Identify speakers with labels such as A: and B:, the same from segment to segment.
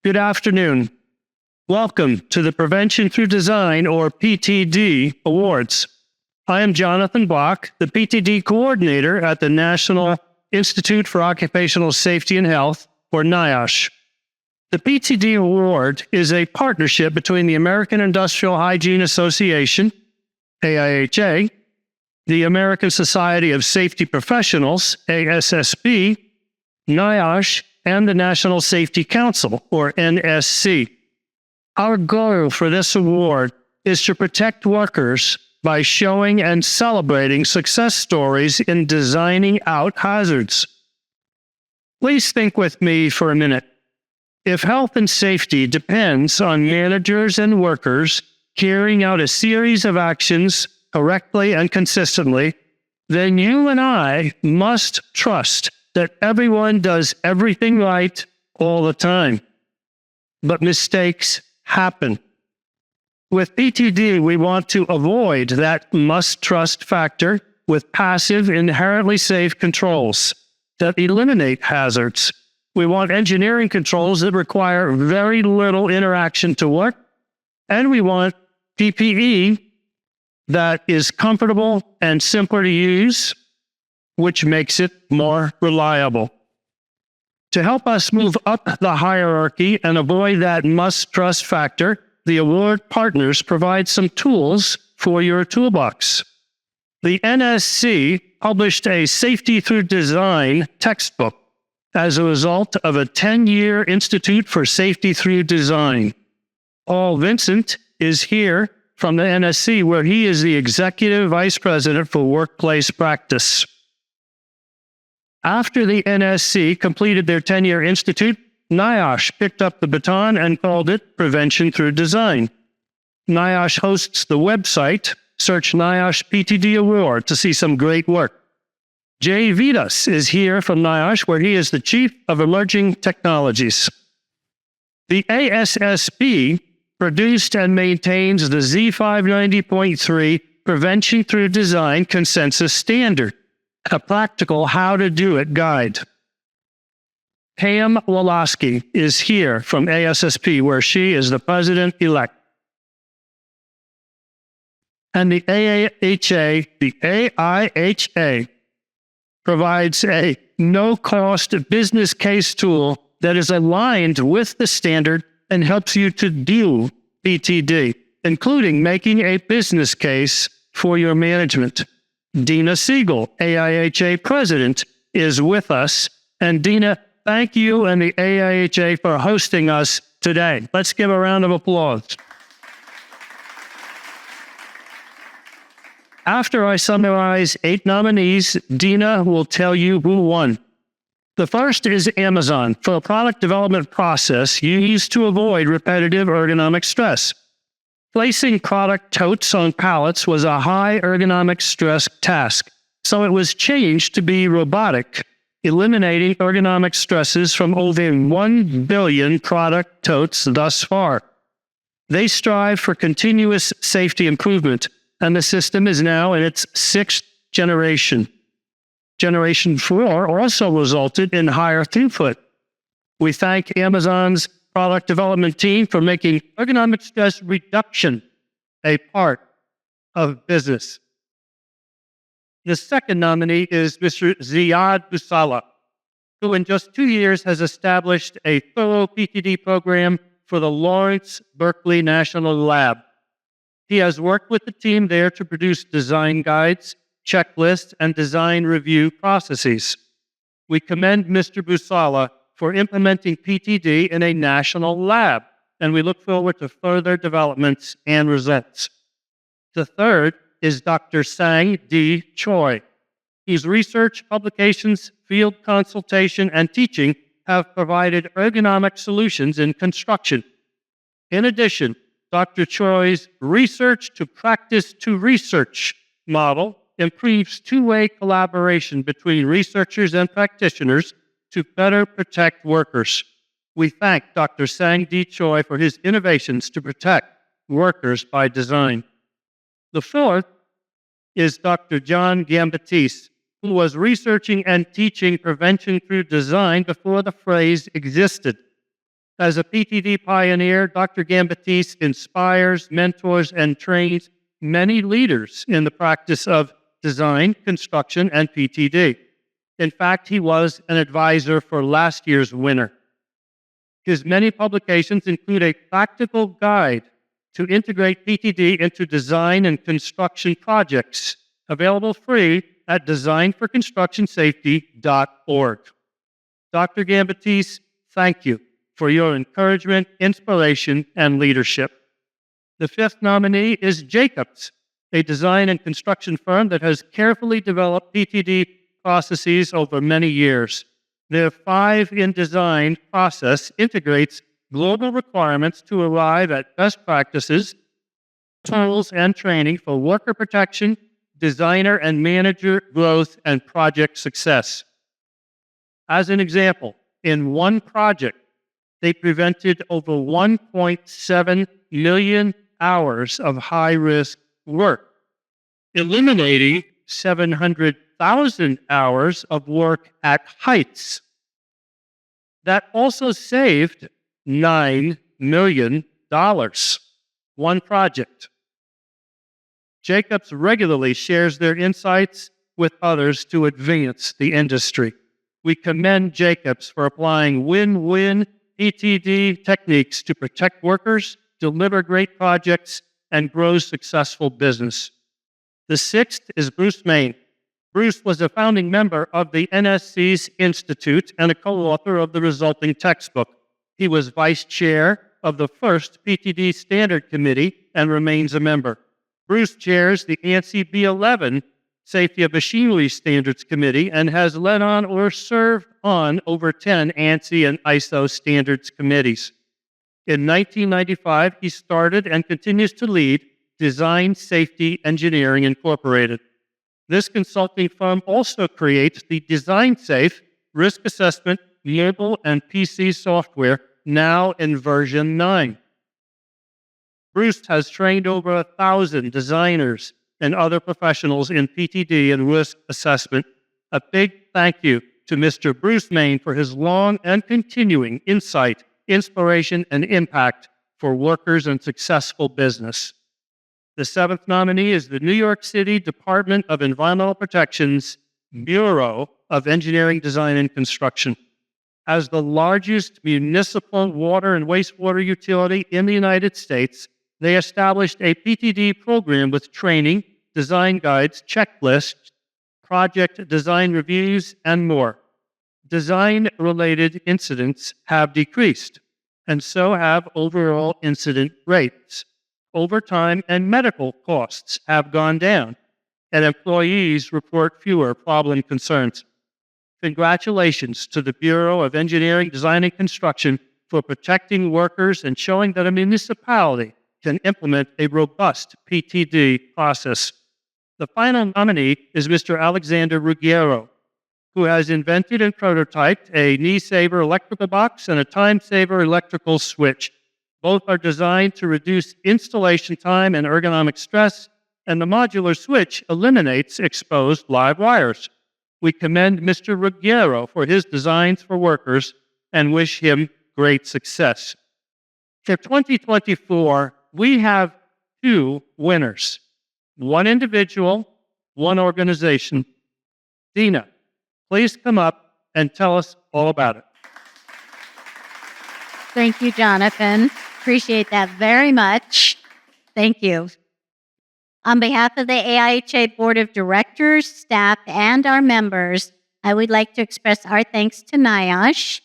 A: Good afternoon. Welcome to the Prevention Through Design, or PTD, Awards. I am Jonathan Block, the PTD Coordinator at the National Institute for Occupational Safety and Health, or NIOSH. The PTD Award is a partnership between the American Industrial Hygiene Association, AIHA, the American Society of Safety Professionals, ASSP, NIOSH, and the National Safety Council, or NSC. Our goal for this award is to protect workers by showing and celebrating success stories in designing out hazards. Please think with me for a minute. If health and safety depends on managers and workers carrying out a series of actions correctly and consistently, then you and I must trust that everyone does everything right all the time. But mistakes happen. With PTD, we want to avoid that must-trust factor with passive, inherently safe controls that eliminate hazards. We want engineering controls that require very little interaction to work, and we want PPE that is comfortable and simpler to use, which makes it more reliable. To help us move up the hierarchy and avoid that must-trust factor, the award partners provide some tools for your toolbox. The NSC published a Safety Through Design textbook as a result of a 10-year Institute for Safety Through Design. Paul Vincent is here from the NSC, where he is the Executive Vice President for Workplace Practice. After the NSC completed their 10-year institute, NIOSH picked up the baton and called it Prevention Through Design. NIOSH hosts the website. Search NIOSH PtD Award to see some great work. Jay Vitas is here from NIOSH, where he is the Chief of Emerging Technologies. The ASSP produced and maintains the Z590.3 Prevention Through Design Consensus Standard, a practical how-to-do-it guide. Pam Woloski is here from ASSP, where she is the president-elect. And the AIHA provides a no-cost business case tool that is aligned with the standard and helps you to do PTD, including making a business case for your management. Dina Siegel, AIHA President, is with us. And Dina, thank you and the AIHA for hosting us today. Let's give a round of applause. After I summarize 8 nominees, Dina will tell you who won. The first is Amazon, for a product development process used to avoid repetitive ergonomic stress. Placing product totes on pallets was a high ergonomic stress task, so it was changed to be robotic, eliminating ergonomic stresses from over 1 billion product totes thus far. They strive for continuous safety improvement, and the system is now in its 6th generation. Generation 4 also resulted in higher throughput. We thank Amazon's product development team for making ergonomic stress reduction a part of business. The second nominee is Mr. Ziad Busala, who in just 2 years has established a thorough PTD program for the Lawrence Berkeley National Lab. He has worked with the team there to produce design guides, checklists, and design review processes. We commend Mr. Busala for implementing PTD in a national lab, and we look forward to further developments and results. The third is Dr. Sang D. Choi. His research, publications, field consultation, and teaching have provided ergonomic solutions in construction. In addition, Dr. Choi's research to practice to research model improves two-way collaboration between researchers and practitioners to better protect workers. We thank Dr. Sang D. Choi for his innovations to protect workers by design. The fourth is Dr. John Gambatese, who was researching and teaching prevention through design before the phrase existed. As a PTD pioneer, Dr. Gambatese inspires, mentors, and trains many leaders in the practice of design, construction, and PTD. In fact, he was an advisor for last year's winner. His many publications include a practical guide to integrate PTD into design and construction projects, available free at designforconstructionsafety.org. Dr. Gambatese, thank you for your encouragement, inspiration, and leadership. The fifth nominee is Jacobs, a design and construction firm that has carefully developed PTD processes over many years. Their 5 in Design process integrates global requirements to arrive at best practices, tools, and training for worker protection, designer and manager growth, and project success. As an example, in one project, they prevented over 1.7 million hours of high-risk work, eliminating 700,000 hours of work at heights. That also saved $9 million. One project. Jacobs regularly shares their insights with others to advance the industry. We commend Jacobs for applying win-win PTD techniques to protect workers, deliver great projects, and grow successful business. The sixth is Bruce Main. Bruce was a founding member of the NSC's Institute and a co-author of the resulting textbook. He was vice chair of the first PTD Standard Committee and remains a member. Bruce chairs the ANSI B11 Safety of Machinery Standards Committee and has led on or served on over 10 ANSI and ISO standards committees. In 1995, he started and continues to lead Design Safety Engineering Incorporated. This consulting firm also creates the Design Safe risk assessment, mobile, and PC software, now in version 9. Bruce has trained over 1,000 designers and other professionals in PTD and risk assessment. A big thank you to Mr. Bruce Main for his long and continuing insight, inspiration, and impact for workers and successful business. The seventh nominee is the New York City Department of Environmental Protection's Bureau of Engineering, Design, and Construction. As the largest municipal water and wastewater utility in the United States, they established a PTD program with training, design guides, checklists, project design reviews, and more. Design-related incidents have decreased, and so have overall incident rates. Overtime and medical costs have gone down, and employees report fewer problem concerns. Congratulations to the Bureau of Engineering, Design, and Construction for protecting workers and showing that a municipality can implement a robust PTD process. The final nominee is Mr. Alexander Ruggiero, who has invented and prototyped a knee-saver electrical box and a time-saver electrical switch. Both are designed to reduce installation time and ergonomic stress, and the modular switch eliminates exposed live wires. We commend Mr. Ruggiero for his designs for workers and wish him great success. For 2024, we have 2 winners, 1 individual, 1 organization. Dina, please come up and tell us all about it.
B: Thank you, Jonathan. Appreciate that very much. Thank you. On behalf of the AIHA Board of Directors, staff, and our members, I would like to express our thanks to NIOSH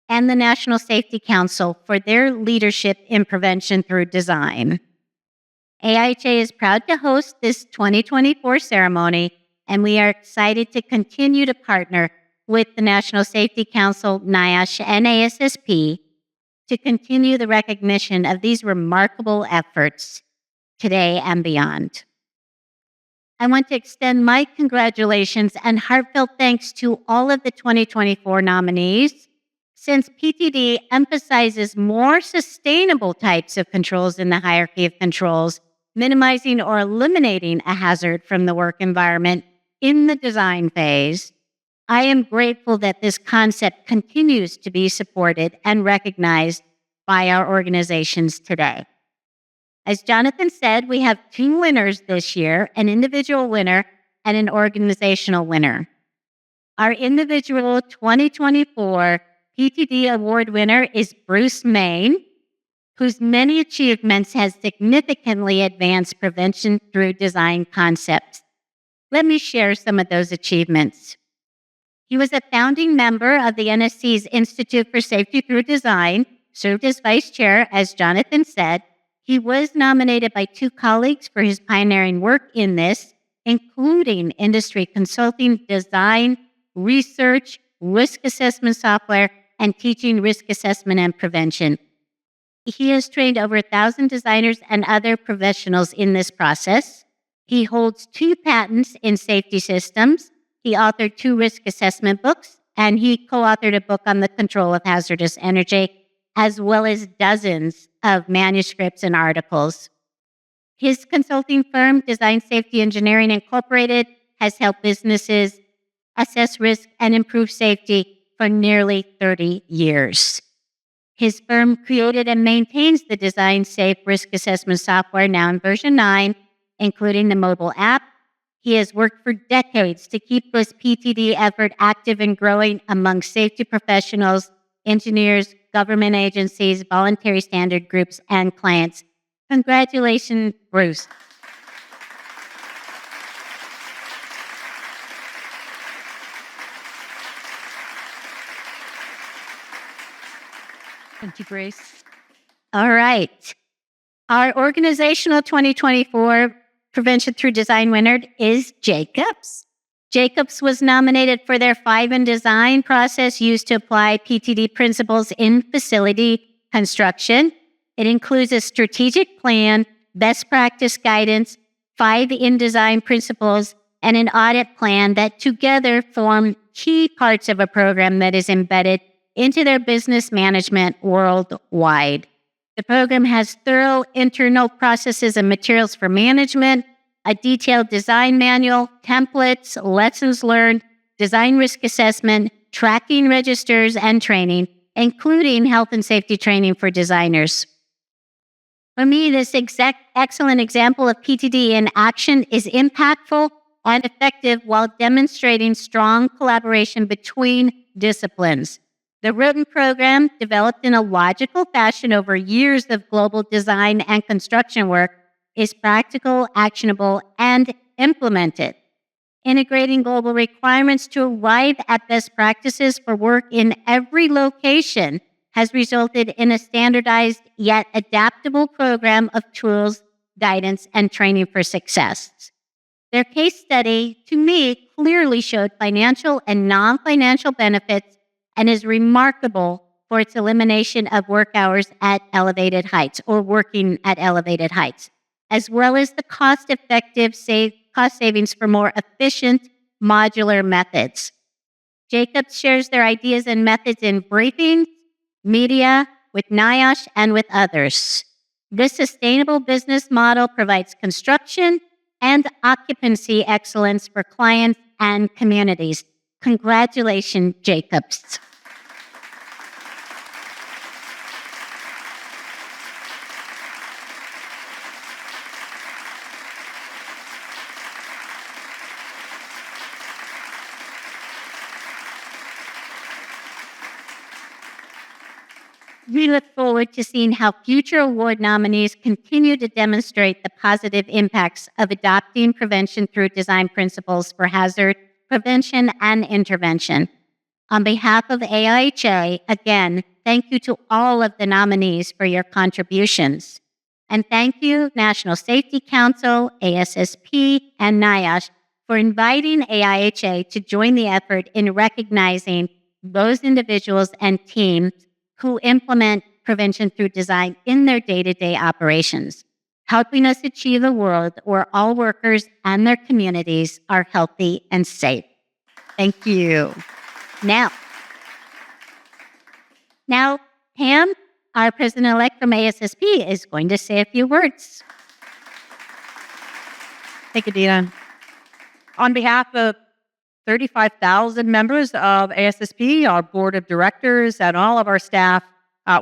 B: and the National Safety Council for their leadership in prevention through design. AIHA is proud to host this 2024 ceremony, and we are excited to continue to partner with the National Safety Council, NIOSH, and ASSP to continue the recognition of these remarkable efforts today and beyond. I want to extend my congratulations and heartfelt thanks to all of the 2024 nominees. Since PTD emphasizes more sustainable types of controls in the hierarchy of controls, minimizing or eliminating a hazard from the work environment in the design phase, I am grateful that this concept continues to be supported and recognized by our organizations today. As Jonathan said, we have 2 winners this year, an individual winner and an organizational winner. Our individual 2024 PTD award winner is Bruce Main, whose many achievements has significantly advanced prevention through design concepts. Let me share some of those achievements. He was a founding member of the NSC's Institute for Safety Through Design, served as vice chair, as Jonathan said. He was nominated by 2 colleagues for his pioneering work in this, including industry consulting, design, research, risk assessment software, and teaching risk assessment and prevention. He has trained over 1,000 designers and other professionals in this process. He holds 2 patents in safety systems. He authored 2 risk assessment books, and he co-authored a book on the control of hazardous energy, as well as dozens of manuscripts and articles. His consulting firm, Design Safety Engineering Incorporated, has helped businesses assess risk and improve safety for nearly 30 years. His firm created and maintains the Design Safe risk assessment software, now in version 9, including the mobile app. He has worked for decades to keep this PTD effort active and growing among safety professionals, engineers, government agencies, voluntary standard groups, and clients. Congratulations, Bruce.
C: Thank you, Grace.
B: All right. Our organizational 2024 Prevention Through Design winner is Jacobs. Jacobs was nominated for their 5 in Design process used to apply PTD principles in facility construction. It includes a strategic plan, best practice guidance, 5 in Design principles, and an audit plan that together form key parts of a program that is embedded into their business management worldwide. The program has thorough internal processes and materials for management, a detailed design manual, templates, lessons learned, design risk assessment, tracking registers, and training, including health and safety training for designers. For me, this excellent example of PTD in action is impactful and effective while demonstrating strong collaboration between disciplines. The written program, developed in a logical fashion over years of global design and construction work, is practical, actionable, and implemented. Integrating global requirements to arrive at best practices for work in every location has resulted in a standardized yet adaptable program of tools, guidance, and training for success. Their case study, to me, clearly showed financial and non-financial benefits and is remarkable for its elimination of work hours at elevated heights or working at elevated heights, as well as the cost-effective cost savings for more efficient modular methods. Jacobs shares their ideas and methods in briefings, media, with NIOSH, and with others. This sustainable business model provides construction and occupancy excellence for clients and communities. Congratulations, Jacobs. We look forward to seeing how future award nominees continue to demonstrate the positive impacts of adopting prevention through design principles for hazard prevention and intervention. On behalf of AIHA, again, thank you to all of the nominees for your contributions. And thank you, National Safety Council, ASSP, and NIOSH for inviting AIHA to join the effort in recognizing those individuals and teams who implement prevention through design in their day-to-day operations, helping us achieve a world where all workers and their communities are healthy and safe. Thank you. Now, Pam, our president-elect from ASSP, is going to say a few words.
C: Thank you, Dina. On behalf of 35,000 members of ASSP, our board of directors, and all of our staff,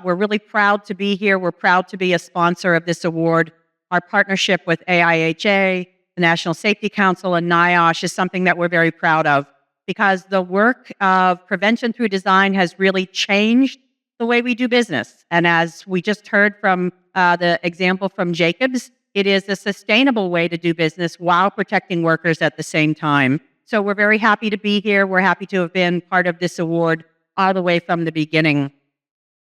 C: We're really proud to be here. We're proud to be a sponsor of this award. Our partnership with AIHA, the National Safety Council, and NIOSH is something that we're very proud of because the work of prevention through design has really changed the way we do business. And as we just heard from the example from Jacobs, it is a sustainable way to do business while protecting workers at the same time. So we're very happy to be here. We're happy to have been part of this award all the way from the beginning.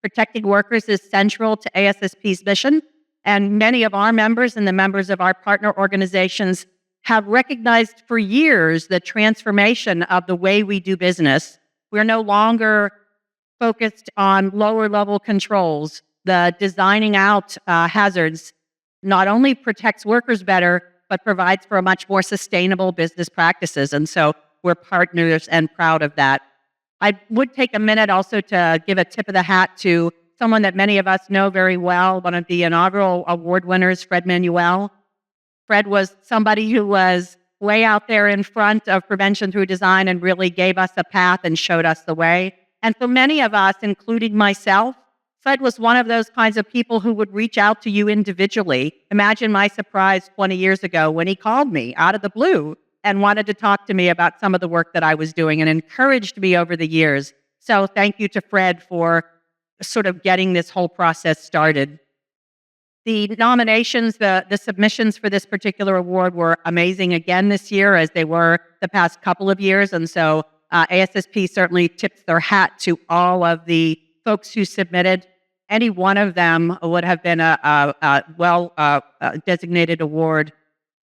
C: Protecting workers is central to ASSP's mission, and many of our members and the members of our partner organizations have recognized for years the transformation of the way we do business. We're no longer focused on lower level controls. The designing out hazards not only protects workers better, but provides for a much more sustainable business practices. And so we're partners and proud of that. I would take a minute also to give a tip of the hat to someone that many of us know very well, one of the inaugural award winners, Fred Manuel. Fred was somebody who was way out there in front of prevention through design and really gave us a path and showed us the way. And for many of us, including myself, Fred was one of those kinds of people who would reach out to you individually. Imagine my surprise 20 years ago when he called me out of the blue and wanted to talk to me about some of the work that I was doing and encouraged me over the years. So thank you to Fred for sort of getting this whole process started. The nominations, the submissions for this particular award were amazing again this year, as they were the past couple of years. And so ASSP certainly tips their hat to all of the folks who submitted. Any one of them would have been a designated award.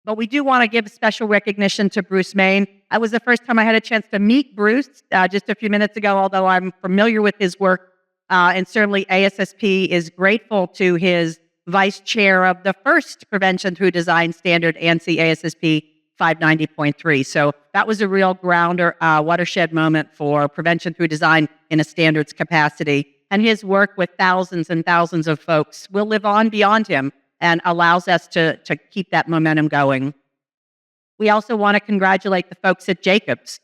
C: But we do want to give special recognition to Bruce Main. That was the first time I had a chance to meet Bruce just a few minutes ago, although I'm familiar with his work. And certainly ASSP is grateful to his vice chair of the first Prevention Through Design standard, ANSI ASSP 590.3. So that was a real grounder, watershed moment for prevention through design in a standards capacity. And his work with thousands and thousands of folks will live on beyond him and allows us to keep that momentum going. We also want to congratulate the folks at Jacobs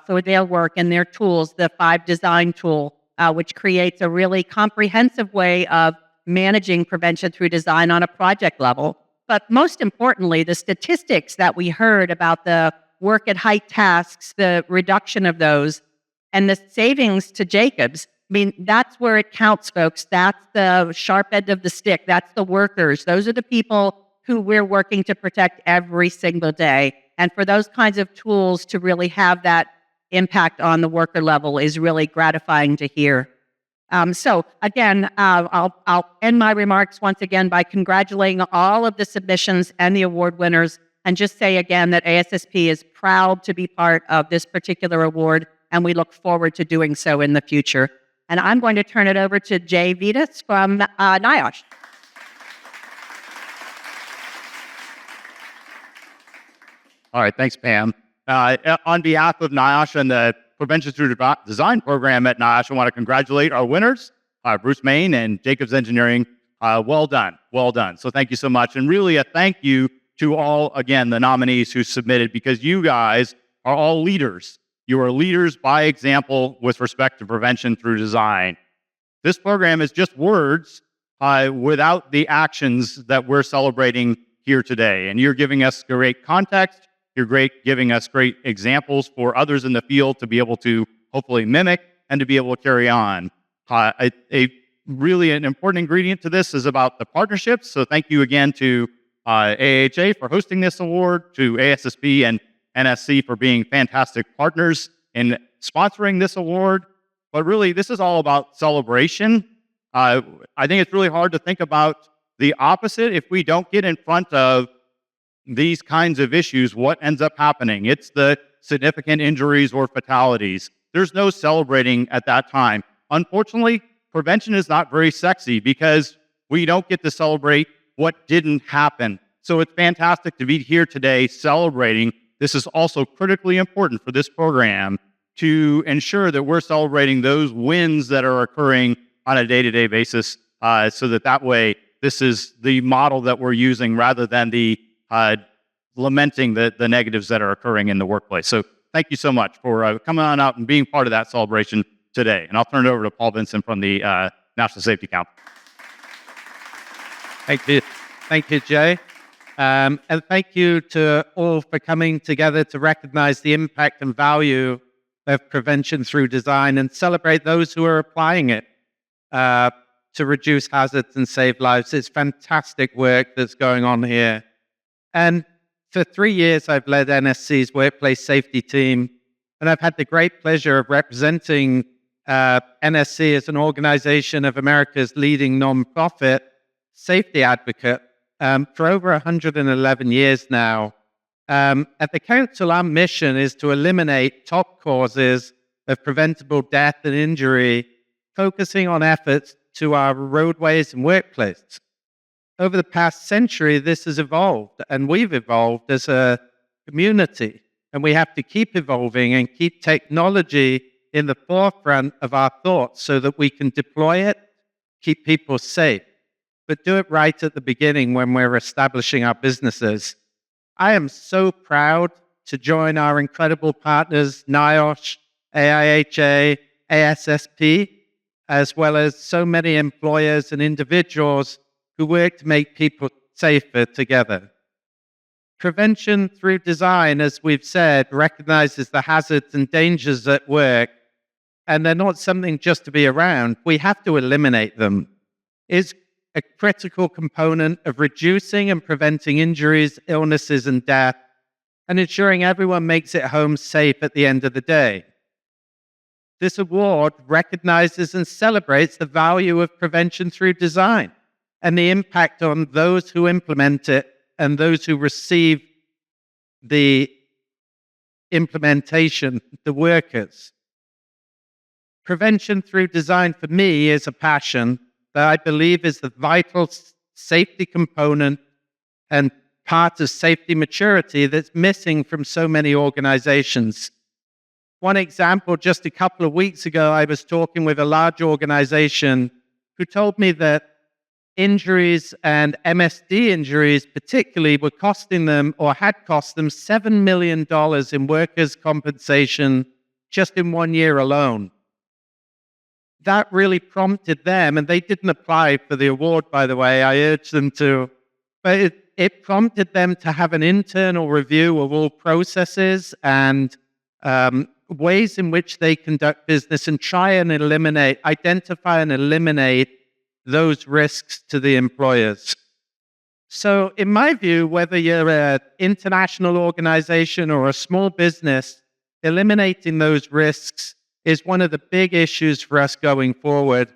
C: for their work and their tools, the 5 Design tool, which creates a really comprehensive way of managing prevention through design on a project level. But most importantly, the statistics that we heard about the work at height tasks, the reduction of those, and the savings to Jacobs, I mean, that's where it counts, folks. That's the sharp end of the stick. That's the workers. Those are the people who we're working to protect every single day. And for those kinds of tools to really have that impact on the worker level is really gratifying to hear. So again, I'll end my remarks once again by congratulating all of the submissions and the award winners, and just say again that ASSP is proud to be part of this particular award, and we look forward to doing so in the future. And I'm going to turn it over to Jay Vitas from NIOSH.
D: All right, thanks, Pam. On behalf of NIOSH and the Prevention Through Design program at NIOSH, I want to congratulate our winners, Bruce Main and Jacobs Engineering. Well done, well done. So thank you so much. And really a thank you to all, again, the nominees who submitted, because you guys are all leaders. You are leaders by example with respect to prevention through design. This program is just words without the actions that we're celebrating here today. And you're giving us great context. You're giving us great examples for others in the field to be able to hopefully mimic and to be able to carry on. Really an important ingredient to this is about the partnerships. So thank you again to AIHA for hosting this award, to ASSP and NSC for being fantastic partners in sponsoring this award. But really, this is all about celebration. I think it's really hard to think about the opposite. If we don't get in front of these kinds of issues, what ends up happening? It's the significant injuries or fatalities. There's no celebrating at that time. Unfortunately, prevention is not very sexy because we don't get to celebrate what didn't happen. So it's fantastic to be here today celebrating. This is also critically important for this program to ensure that we're celebrating those wins that are occurring on a day-to-day basis, so that way this is the model that we're using rather than the lamenting the negatives that are occurring in the workplace. So thank you so much for coming on out and being part of that celebration today. And I'll turn it over to Paul Vinson from the National Safety Council.
E: Thank you. Thank you, Jay. And thank you to all for coming together to recognize the impact and value of prevention through design and celebrate those who are applying it to reduce hazards and save lives. It's fantastic work that's going on here. And for 3 years, I've led NSC's workplace safety team, and I've had the great pleasure of representing NSC as an organization of America's leading nonprofit safety advocate for over 111 years now. At the Council, our mission is to eliminate top causes of preventable death and injury, focusing on efforts to our roadways and workplaces. Over the past century, this has evolved, and we've evolved as a community, and we have to keep evolving and keep technology in the forefront of our thoughts so that we can deploy it, keep people safe, but do it right at the beginning when we're establishing our businesses. I am so proud to join our incredible partners, NIOSH, AIHA, ASSP, as well as so many employers and individuals who work to make people safer together. Prevention through design, as we've said, recognizes the hazards and dangers at work, and they're not something just to be around. We have to eliminate them. It's a critical component of reducing and preventing injuries, illnesses, and death, and ensuring everyone makes it home safe at the end of the day. This award recognizes and celebrates the value of prevention through design and the impact on those who implement it and those who receive the implementation, the workers. Prevention through design for me is a passion that I believe is the vital safety component and part of safety maturity that's missing from so many organizations. One example, just a couple of weeks ago, I was talking with a large organization who told me that injuries and MSD injuries particularly were costing them or had cost them $7 million in workers' compensation just in 1 year alone. That really prompted them, and they didn't apply for the award, by the way, I urged them to, but it prompted them to have an internal review of all processes and ways in which they conduct business and try and identify and eliminate those risks to the employers. So in my view, whether you're an international organization or a small business, eliminating those risks is one of the big issues for us going forward.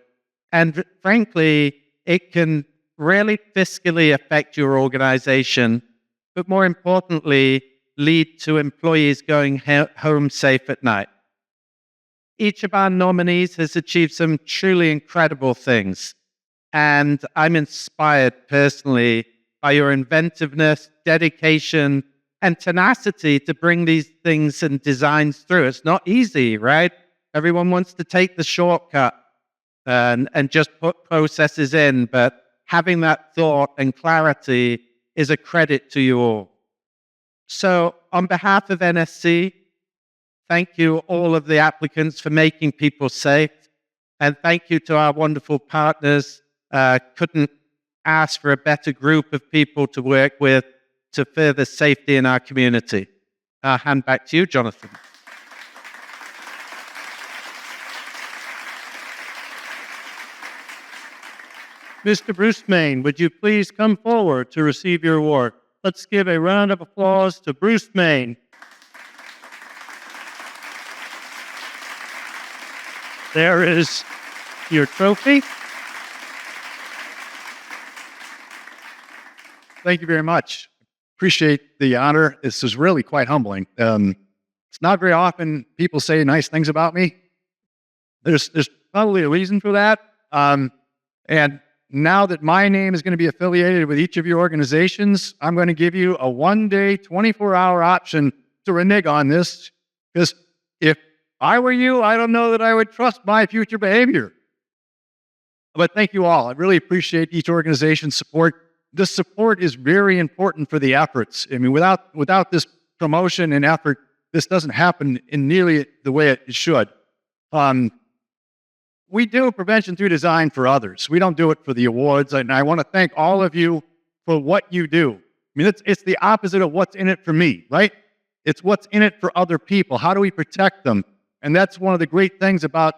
E: And frankly, it can really fiscally affect your organization, but more importantly, lead to employees going home safe at night. Each of our nominees has achieved some truly incredible things, and I'm inspired personally by your inventiveness, dedication, and tenacity to bring these things and designs through. It's not easy, right? Everyone wants to take the shortcut and just put processes in, but having that thought and clarity is a credit to you all. So on behalf of NSC, thank you all of the applicants for making people safe, and thank you to our wonderful partners. Couldn't ask for a better group of people to work with to further safety in our community. I'll hand back to you, Jonathan.
A: Mr. Bruce Main, would you please come forward to receive your award? Let's give a round of applause to Bruce Main. There is your trophy.
F: Thank you very much. Appreciate the honor. This is really quite humbling. It's not very often people say nice things about me. There's probably a reason for that. And now that my name is going to be affiliated with each of your organizations, I'm going to give you a 1-day, 24-hour option to renege on this, because if I were you, I don't know that I would trust my future behavior. But thank you all. I really appreciate each organization's support. This support is very important for the efforts. I mean, without this promotion and effort, this doesn't happen in nearly the way it should. One we do prevention through design for others. We don't do it for the awards. And I want to thank all of you for what you do. I mean, it's the opposite of what's in it for me, right? It's what's in it for other people. How do we protect them? And that's one of the great things about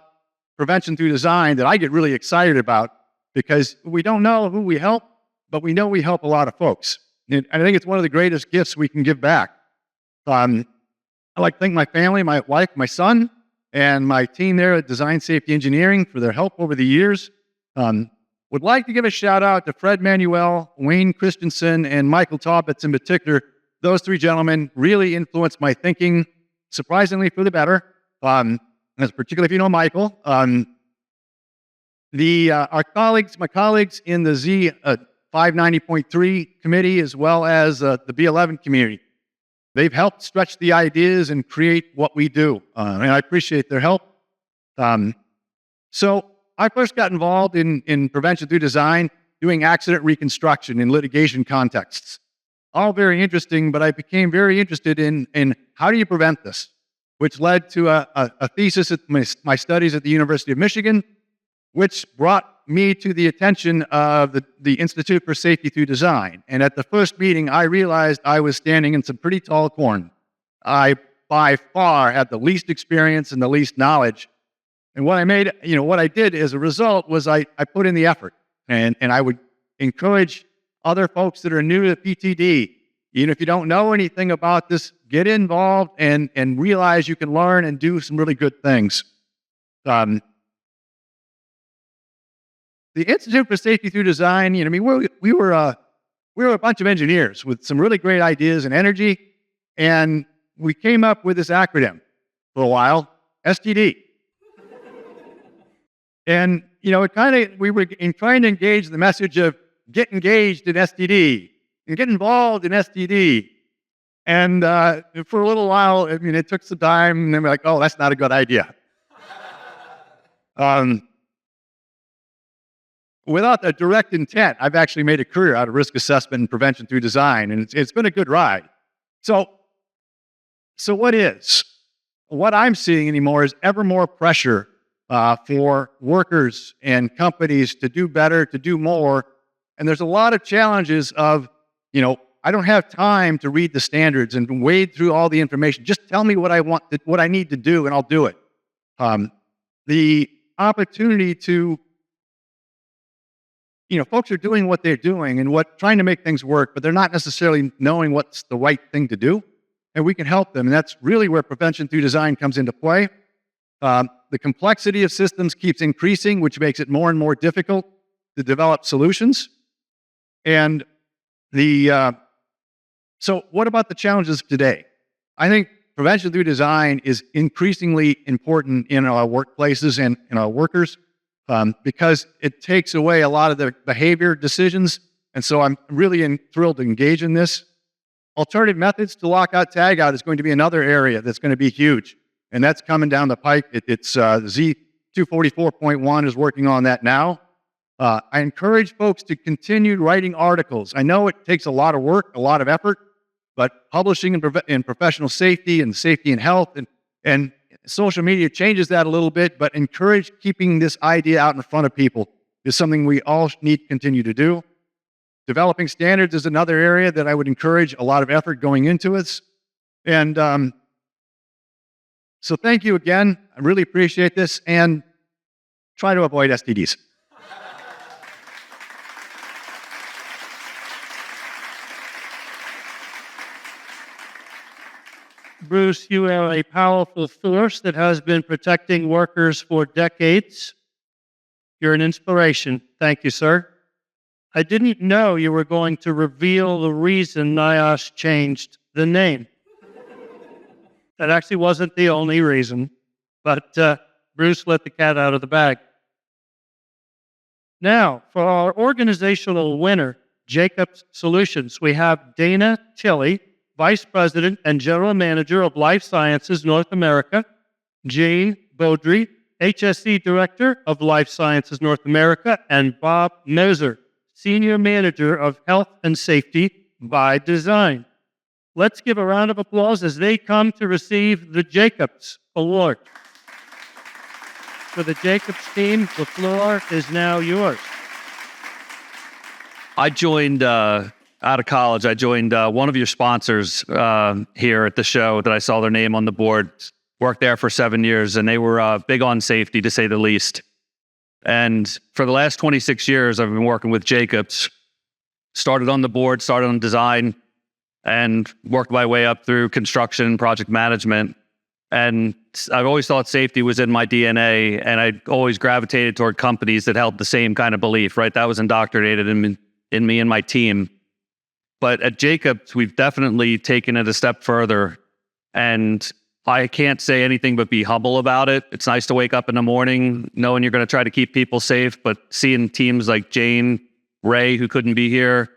F: prevention through design that I get really excited about, because we don't know who we help, but we know we help a lot of folks. And I think it's one of the greatest gifts we can give back. I like to thank my family, my wife, my son, and my team there at Design Safety Engineering for their help over the years. Would like to give a shout out to Fred Manuel, Wayne Christensen, and Michael Taubitz in particular. Those three gentlemen really influenced my thinking, surprisingly for the better. Particularly if you know Michael. My colleagues in the Z 590.3 committee, as well as the B11 community, they've helped stretch the ideas and create what we do, and I appreciate their help. So I first got involved in prevention through design, doing accident reconstruction in litigation contexts. All very interesting, but I became very interested in how do you prevent this, which led to a thesis at my studies at the University of Michigan, which brought me to the attention of the Institute for Safety Through Design. And at the first meeting, I realized I was standing in some pretty tall corn. I, by far, had the least experience and the least knowledge. And what I did as a result was I put in the effort. And I would encourage other folks that are new to PTD, even if you don't know anything about this, get involved and realize you can learn and do some really good things. The Institute for Safety Through Design, we were a bunch of engineers with some really great ideas and energy, and we came up with this acronym for a while, STD. And we were trying to engage the message of get engaged in STD and get involved in STD. And for a little while, it took some time, and then we're like, oh, that's not a good idea. Without a direct intent, I've actually made a career out of risk assessment and prevention through design, and it's been a good ride. So what I'm seeing anymore is ever more pressure for workers and companies to do better, to do more. And there's a lot of challenges of, I don't have time to read the standards and wade through all the information. Just tell me what I need to do, and I'll do it. The opportunity to, folks are doing what they're doing and trying to make things work, but they're not necessarily knowing what's the right thing to do, and we can help them. And that's really where prevention through design comes into play. The complexity of systems keeps increasing, which makes it more and more difficult to develop solutions. And so what about the challenges of today? I think prevention through design is increasingly important in our workplaces and in our workers because it takes away a lot of the behavior decisions. And so I'm really thrilled to engage in this. Alternative methods to lockout tagout is going to be another area that's going to be huge. And that's coming down the pike. It's Z244.1 is working on that now. I encourage folks to continue writing articles. I know it takes a lot of work, a lot of effort, but publishing in professional safety and safety and health and social media changes that a little bit, but encourage keeping this idea out in front of people is something we all need to continue to do. Developing standards is another area that I would encourage a lot of effort going into it. And so thank you again. I really appreciate this, and try to avoid STDs.
A: Bruce, you are a powerful force that has been protecting workers for decades. You're an inspiration. Thank you, sir. I didn't know you were going to reveal the reason NIOSH changed the name. That actually wasn't the only reason, but Bruce let the cat out of the bag. Now, for our organizational winner, Jacobs Solutions, we have Dana Tilley, Vice President and General Manager of Life Sciences North America, Jane Beaudry, HSC Director of Life Sciences North America, and Bob Moser, Senior Manager of Health and Safety by Design. Let's give a round of applause as they come to receive the Jacobs Award. for the Jacobs team. The floor is now yours. I joined out of college. I joined one of your sponsors here at the show that I saw their name on the board. Worked there for 7 years, and they were big on safety, to say the least. And for the last 26 years, I've been working with Jacobs. Started on the board, started on design, and worked my way up through construction, project management. And I've always thought safety was in my DNA, and I always gravitated toward companies that held the same kind of belief, right? That was indoctrinated in me and my team. But at Jacobs, we've definitely taken it a step further, and I can't say anything but be humble about it. It's nice to wake up in the morning knowing you're going to try to keep people safe, but seeing teams like Jane, Ray, who couldn't be here,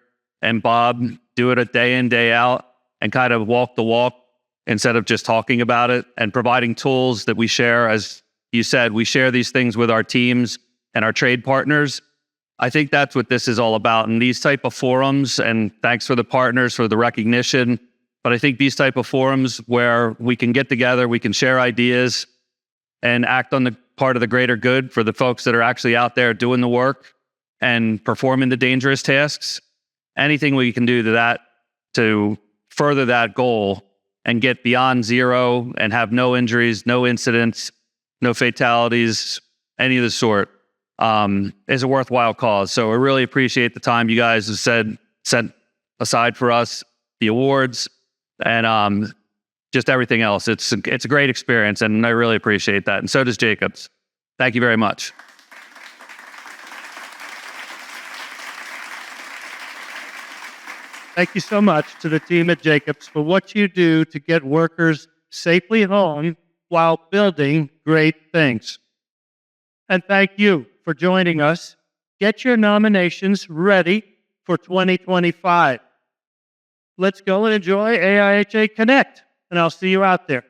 A: and Bob do it a day in, day out, and kind of walk the walk instead of just talking about it, and providing tools that we share. As you said, we share these things with our teams and our trade partners. I think that's what this is all about. And these type of forums, and thanks for the partners for the recognition, but I think these type of forums where we can get together, we can share ideas and act on the part of the greater good for the folks that are actually out there doing the work and performing the dangerous tasks. Anything we can do to further that goal and get beyond zero and have no injuries, no incidents, no fatalities, any of the sort, is a worthwhile cause. So I really appreciate the time you guys have set aside for us, the awards, and just everything else. It's a great experience, and I really appreciate that. And so does Jacobs. Thank you very much. Thank you so much to the team at Jacobs for what you do to get workers safely home while building great things. And thank you for joining us. Get your nominations ready for 2025. Let's go and enjoy AIHA Connect, and I'll see you out there.